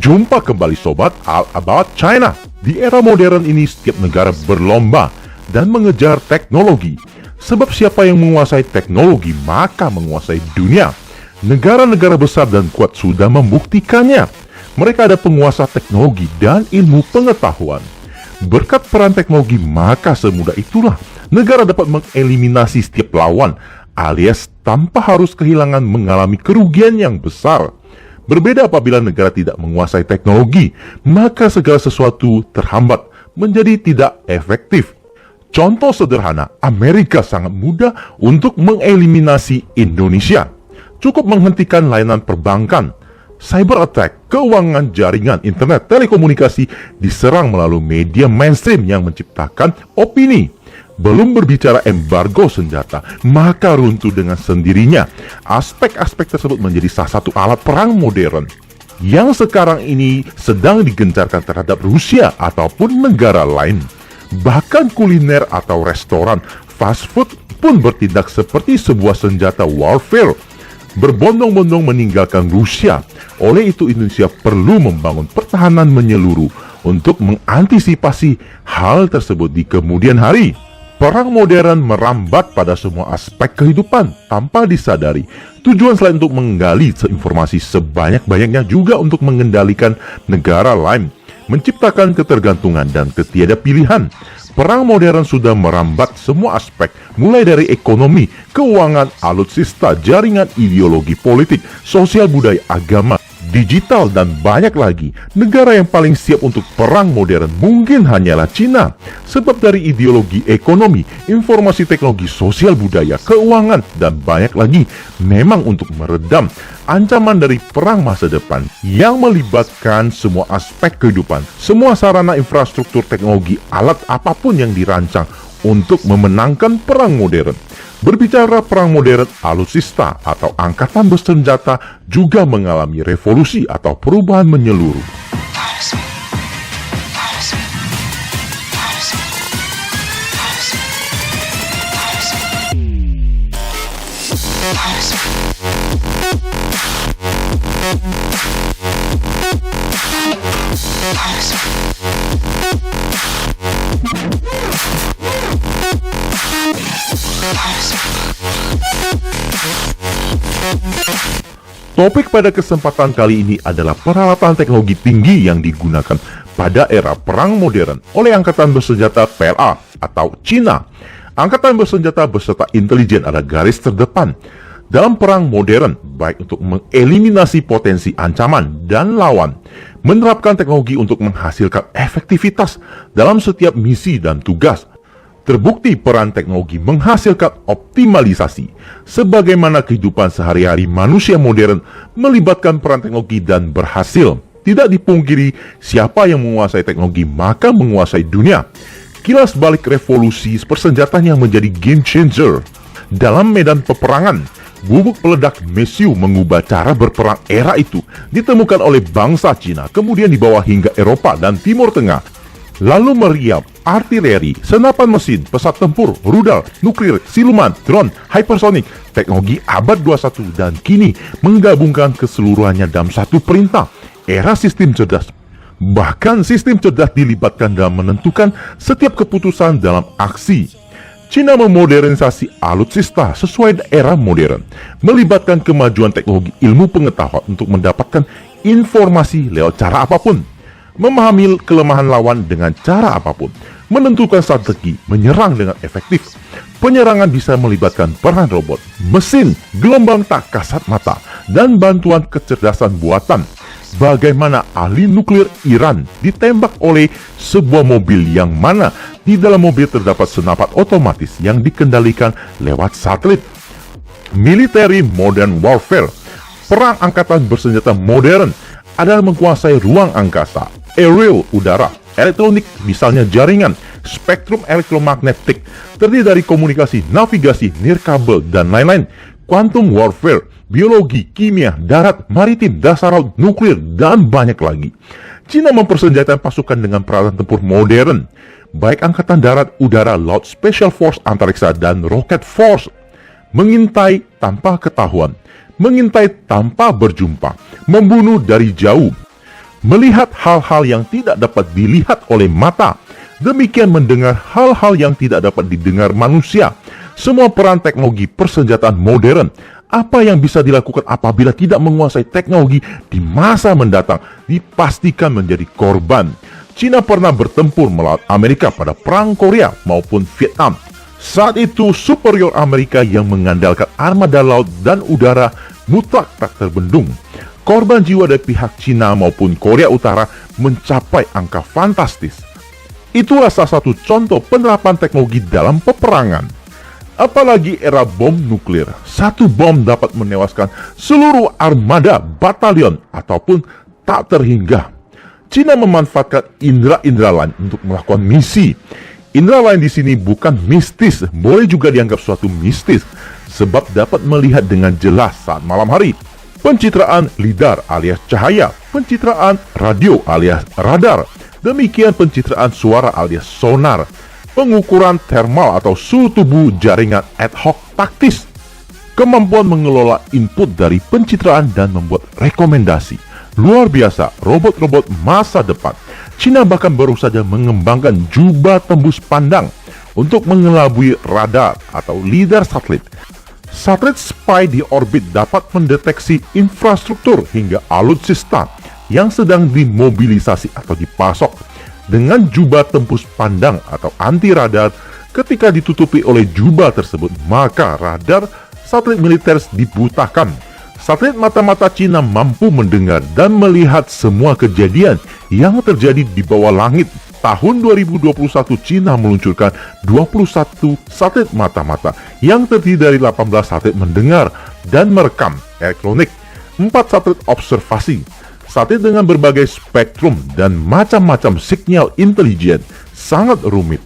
Jumpa kembali sobat All About China. Di era modern ini setiap negara berlomba dan mengejar teknologi. Sebab siapa yang menguasai teknologi maka menguasai dunia. Negara-negara besar dan kuat sudah membuktikannya. Mereka ada penguasa teknologi dan ilmu pengetahuan. Berkat peran teknologi maka semudah itulah negara dapat mengeliminasi setiap lawan alias tanpa harus kehilangan mengalami kerugian yang besar. Berbeda apabila negara tidak menguasai teknologi, maka segala sesuatu terhambat menjadi tidak efektif. Contoh sederhana, Amerika sangat mudah untuk mengeliminasi Indonesia. Cukup menghentikan layanan perbankan, cyber attack, keuangan jaringan, internet, telekomunikasi diserang melalui media mainstream yang menciptakan opini. Belum berbicara embargo senjata, maka runtuh dengan sendirinya. Aspek-aspek tersebut menjadi salah satu alat perang modern yang sekarang ini sedang digencarkan terhadap Rusia ataupun negara lain. Bahkan kuliner atau restoran fast food pun bertindak seperti sebuah senjata warfare. Berbondong-bondong meninggalkan Rusia. Oleh itu Indonesia perlu membangun pertahanan menyeluruh untuk mengantisipasi hal tersebut di kemudian hari. Perang modern merambat pada semua aspek kehidupan tanpa disadari. Tujuan selain untuk menggali informasi sebanyak-banyaknya juga untuk mengendalikan negara lain, menciptakan ketergantungan dan ketiadapilihan. Perang modern sudah merambat semua aspek, mulai dari ekonomi, keuangan, alutsista, jaringan, ideologi politik, sosial budaya, agama, digital, dan banyak lagi. Negara yang paling siap untuk perang modern mungkin hanyalah Cina. Sebab dari ideologi ekonomi, informasi teknologi, sosial budaya, keuangan, dan banyak lagi memang untuk meredam ancaman dari perang masa depan yang melibatkan semua aspek kehidupan, semua sarana infrastruktur teknologi, alat apapun yang dirancang untuk memenangkan perang modern. Berbicara perang modern, alutsista atau angkatan bersenjata juga mengalami revolusi atau perubahan menyeluruh. Topik pada kesempatan kali ini adalah peralatan teknologi tinggi yang digunakan pada era perang modern oleh Angkatan Bersenjata PLA atau Cina. Angkatan bersenjata beserta intelijen adalah garis terdepan dalam perang modern, baik untuk mengeliminasi potensi ancaman dan lawan, menerapkan teknologi untuk menghasilkan efektivitas dalam setiap misi dan tugas. Terbukti peran teknologi menghasilkan optimalisasi, sebagaimana kehidupan sehari-hari manusia modern melibatkan peran teknologi dan berhasil. Tidak dipungkiri, siapa yang menguasai teknologi maka menguasai dunia. Kilas balik revolusi persenjataan yang menjadi game changer dalam medan peperangan. Bubuk peledak mesiu mengubah cara berperang era itu, ditemukan oleh bangsa Cina, kemudian dibawa hingga Eropa dan Timur Tengah. Lalu meriam, artileri, senapan mesin, pesawat tempur, rudal, nuklir, siluman, drone, hypersonic, teknologi abad 21 dan kini menggabungkan keseluruhannya dalam satu perintah, era sistem cerdas. Bahkan sistem cerdas dilibatkan dalam menentukan setiap keputusan dalam aksi. Cina memodernisasi alutsista sesuai era modern, melibatkan kemajuan teknologi ilmu pengetahuan untuk mendapatkan informasi lewat cara apapun. Memahami kelemahan lawan dengan cara apapun, menentukan strategi, menyerang dengan efektif. Penyerangan bisa melibatkan peran robot, mesin, gelombang tak kasat mata, dan bantuan kecerdasan buatan. Bagaimana ahli nuklir Iran ditembak oleh sebuah mobil yang mana di dalam mobil terdapat senapan otomatis yang dikendalikan lewat satelit. Military modern warfare, perang angkatan bersenjata modern adalah menguasai ruang angkasa, aerial udara, elektronik misalnya jaringan, spektrum elektromagnetik, terdiri dari komunikasi, navigasi, nirkabel, dan lain-lain, quantum warfare, biologi, kimia, darat, maritim, dasar laut, nuklir, dan banyak lagi. Cina mempersenjatai pasukan dengan peralatan tempur modern, baik angkatan darat, udara, laut, special force antariksa, dan rocket force, mengintai tanpa ketahuan, mengintai tanpa berjumpa, membunuh dari jauh, melihat hal-hal yang tidak dapat dilihat oleh mata, demikian mendengar hal-hal yang tidak dapat didengar manusia. Semua peran teknologi persenjataan modern, apa yang bisa dilakukan apabila tidak menguasai teknologi di masa mendatang, dipastikan menjadi korban. Cina pernah bertempur melawan Amerika pada Perang Korea maupun Vietnam. Saat itu, superior Amerika yang mengandalkan armada laut dan udara mutlak tak terbendung. Korban jiwa dari pihak Cina maupun Korea Utara mencapai angka fantastis. Itulah salah satu contoh penerapan teknologi dalam peperangan. Apalagi era bom nuklir, satu bom dapat menewaskan seluruh armada, batalion, ataupun tak terhingga. Cina memanfaatkan indera-indera lain untuk melakukan misi. Indera lain di sini bukan mistis, boleh juga dianggap suatu mistis, sebab dapat melihat dengan jelas saat malam hari. Pencitraan lidar alias cahaya, pencitraan radio alias radar, demikian pencitraan suara alias sonar, pengukuran thermal atau suhu tubuh jaringan ad hoc taktis, kemampuan mengelola input dari pencitraan dan membuat rekomendasi. Luar biasa, robot-robot masa depan. Cina bahkan baru saja mengembangkan jubah tembus pandang untuk mengelabui radar atau lidar satelit. Satelit spy di orbit dapat mendeteksi infrastruktur hingga alutsista yang sedang dimobilisasi atau dipasok. Dengan jubah tembus pandang atau anti radar, ketika ditutupi oleh jubah tersebut, maka radar satelit militer dibutakan. Satelit mata-mata Cina mampu mendengar dan melihat semua kejadian yang terjadi di bawah langit. Tahun 2021, Cina meluncurkan 21 satelit mata-mata yang terdiri dari 18 satelit mendengar dan merekam elektronik, 4 satelit observasi, satelit dengan berbagai spektrum dan macam-macam sinyal intelijen. Sangat rumit.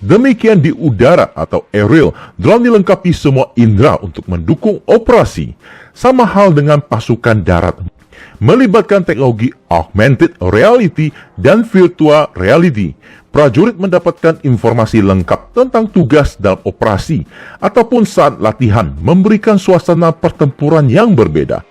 Demikian di udara atau aerial, drone dilengkapi semua indera untuk mendukung operasi. Sama hal dengan pasukan darat, melibatkan teknologi augmented reality dan virtual reality. Prajurit mendapatkan informasi lengkap tentang tugas dalam operasi ataupun saat latihan, memberikan suasana pertempuran yang berbeda.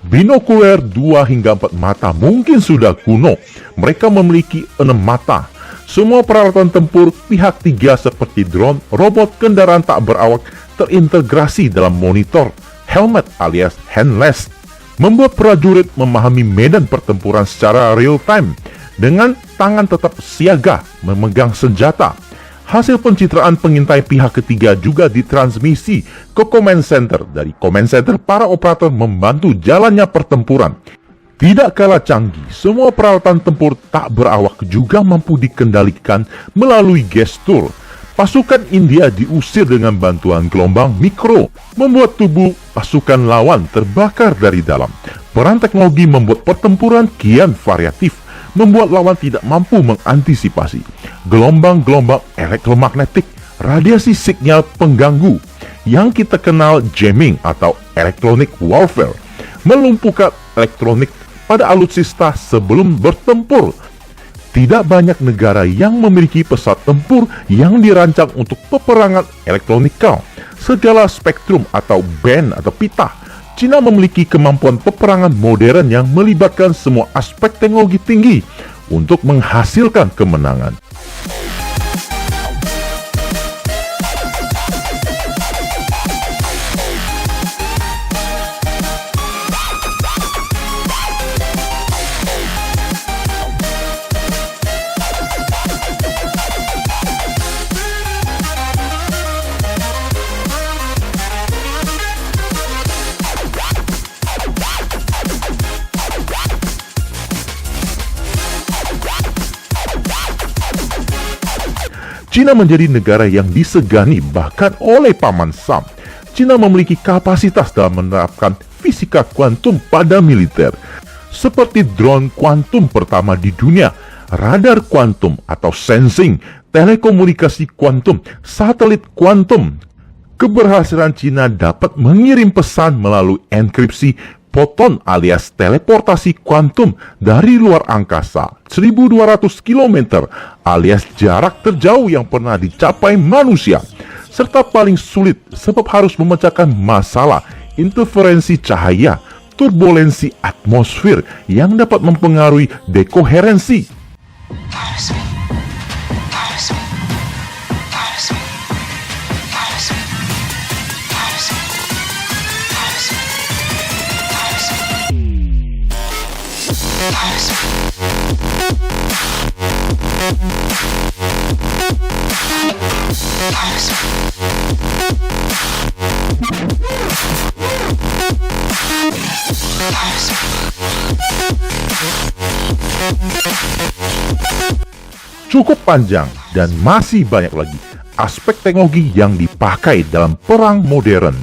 Binokuler 2 hingga 4 mata mungkin sudah kuno. Mereka memiliki 6 mata. Semua peralatan tempur pihak 3 seperti drone, robot, kendaraan tak berawak terintegrasi dalam monitor, helmet alias handless, membuat prajurit memahami medan pertempuran secara real time dengan tangan tetap siaga memegang senjata. Hasil pencitraan pengintai pihak ketiga juga ditransmisi ke command center. Dari command center, para operator membantu jalannya pertempuran. Tidak kalah canggih, semua peralatan tempur tak berawak juga mampu dikendalikan melalui gestur. Pasukan India diusir dengan bantuan gelombang mikro, membuat tubuh pasukan lawan terbakar dari dalam. Peran teknologi membuat pertempuran kian variatif, membuat lawan tidak mampu mengantisipasi. Gelombang-gelombang elektromagnetik, radiasi sinyal pengganggu, yang kita kenal jamming atau electronic warfare, melumpuhkan elektronik pada alutsista sebelum bertempur. Tidak banyak negara yang memiliki pesawat tempur yang dirancang untuk peperangan elektronikal, segala spektrum atau band atau pita. Cina memiliki kemampuan peperangan modern yang melibatkan semua aspek teknologi tinggi untuk menghasilkan kemenangan. Cina menjadi negara yang disegani bahkan oleh Paman Sam. Cina memiliki kapasitas dalam menerapkan fisika kuantum pada militer, seperti drone kuantum pertama di dunia, radar kuantum atau sensing, telekomunikasi kuantum, satelit kuantum, Keberhasilan Cina dapat mengirim pesan melalui enkripsi foton alias teleportasi kuantum dari luar angkasa 1200 km alias jarak terjauh yang pernah dicapai manusia, serta paling sulit sebab harus memecahkan masalah interferensi cahaya, turbulensi atmosfer yang dapat mempengaruhi dekoherensi. Cukup panjang dan masih banyak lagi aspek teknologi yang dipakai dalam perang modern,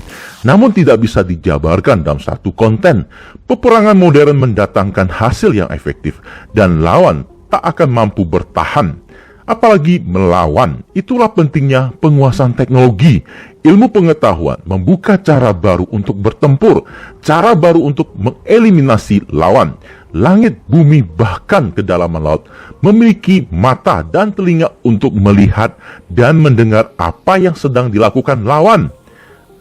namun tidak bisa dijabarkan dalam satu konten. Peperangan modern mendatangkan hasil yang efektif dan lawan tak akan mampu bertahan, apalagi melawan. Itulah pentingnya penguasaan teknologi. Ilmu pengetahuan membuka cara baru untuk bertempur, cara baru untuk mengeliminasi lawan. Langit, bumi, bahkan kedalaman laut memiliki mata dan telinga untuk melihat dan mendengar apa yang sedang dilakukan lawan,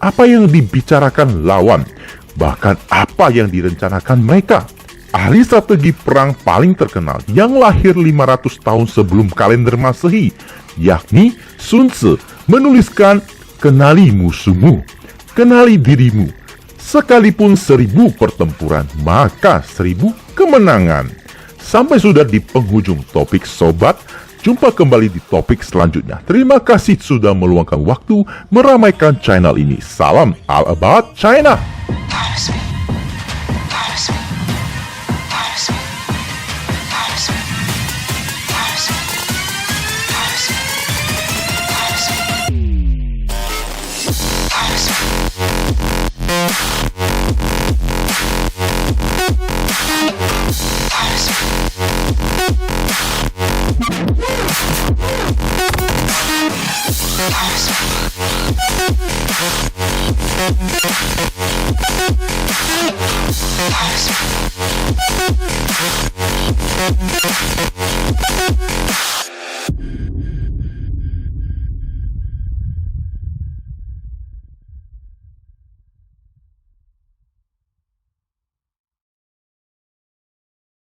apa yang dibicarakan lawan, bahkan apa yang direncanakan mereka. Ahli strategi perang paling terkenal yang lahir 500 tahun sebelum kalender Masehi, yakni Sun Tzu, menuliskan, "Kenali musuhmu, kenali dirimu. Sekalipun 1000 pertempuran, maka 1000 kemenangan." Sampai sudah di penghujung topik sobat, jumpa kembali di topik selanjutnya. Terima kasih sudah meluangkan waktu meramaikan channel ini. Salam All About China.